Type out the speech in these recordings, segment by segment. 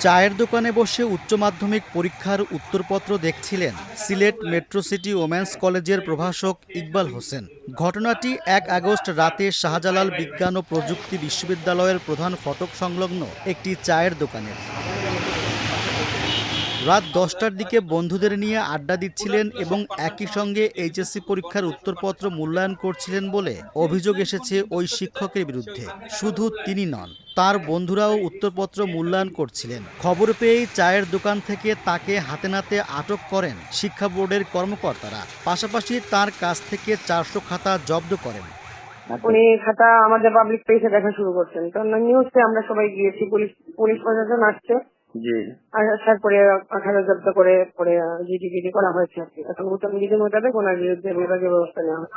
চায়ের দোকানে বসে উচ্চ মাধ্যমিক পরীক্ষার উত্তরপত্র দেখছিলেন সিলেট মেট্রো সিটি ওমেন্স কলেজের প্রভাষক ইকবাল হোসেন। ঘটনাটি ১ আগস্ট রাতে শাহজালাল বিজ্ঞান ও প্রযুক্তি বিশ্ববিদ্যালয়ের প্রধান ফটক সংলগ্ন একটি চায়ের দোকানের। রাত ১০টার দিকে বন্ধুদের নিয়ে আড্ডা দিচ্ছিলেন এবং একই সঙ্গে এইচএসসি পরীক্ষার উত্তরপত্র মূল্যায়ন করছিলেন বলে অভিযোগ এসেছে ওই শিক্ষকের বিরুদ্ধে। শুধু তিনি নন, তার বন্ধুরাও উত্তরপত্র মূল্যায়ন করছিলেন। খবর পেয়েই চায়ের দোকান থেকে তাকে হাতে নাতে আটক করেন শিক্ষা বোর্ডের কর্মকর্তারা। পাশাপাশি তার কাছ থেকে ৪০০ খাতা জব্দ করেন। উনি খাতা আমাদের পাবলিক প্লেসে দেখা শুরু করছেন, তো নিউজে আমরা সবাই গিয়েছি, পুলিশ প্রশাসন আসছে। আসার পরে খাতা জব্দ করে পরে জিডি করা হয়েছে। এখন বিধি মোতাবেক ওনার বিরুদ্ধে বিভাগীয় ব্যবস্থা নেওয়া হয়।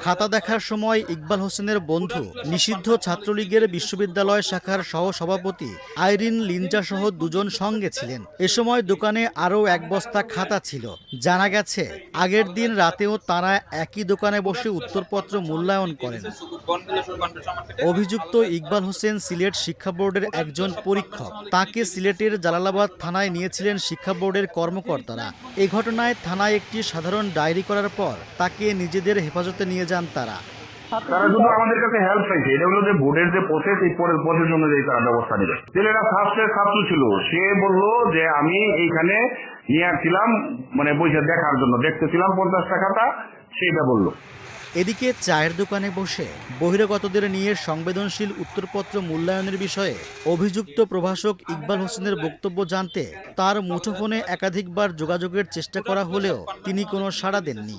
খাতা দেখার সময় ইকবাল হোসেনের বন্ধু নিষিদ্ধ ছাত্রলীগের বিশ্ববিদ্যালয় শাখার সহসভাপতি আইরিন লিঞ্জা সহ দুজন সঙ্গে ছিলেন। এ সময় দোকানে আরও ১ বস্তা খাতা ছিল। জানা গেছে আগের দিন রাতেও তারা একই দোকানে বসে উত্তরপত্র মূল্যায়ন করেন। অভিযুক্ত ইকবাল হোসেন সিলেট শিক্ষা বোর্ডের একজন পরীক্ষক। তাকে সিলেটের জালালাবাদ থানায় নিয়েছিলেন শিক্ষা বোর্ডের কর্মকর্তারা। এ ঘটনায় থানায় একটি সাধারণ ডায়েরি করার পর তাকে নিজেদের হেফাজতে নিয়ে যান তারা। তারা শুধু আমাদের কাছে হেল্প চাইছে, এটা হলো যে বোর্ডের যে প্রসেস, এই প্রসেস অনুযায়ী তারা ব্যবস্থা নেবে। ছেলেরা ফার্স্টের ছাত্র ছিল, সে বলল যে আমি এইখানে নিয়ে আসছিলাম মানে বইটা দেখার জন্য, দেখতেছিলাম 50 টাকাটা, সেটা বললো। এদিকে চায়ের দোকানে বসে বহিরাগতদের নিয়ে সংবেদনশীল উত্তরপত্র মূল্যায়নের বিষয়ে অভিযুক্ত প্রভাষক ইকবাল হোসেনের বক্তব্য জানতে তার মুঠোফোনে একাধিকবার যোগাযোগের চেষ্টা করা হলেও তিনি কোনো সাড়া দেননি।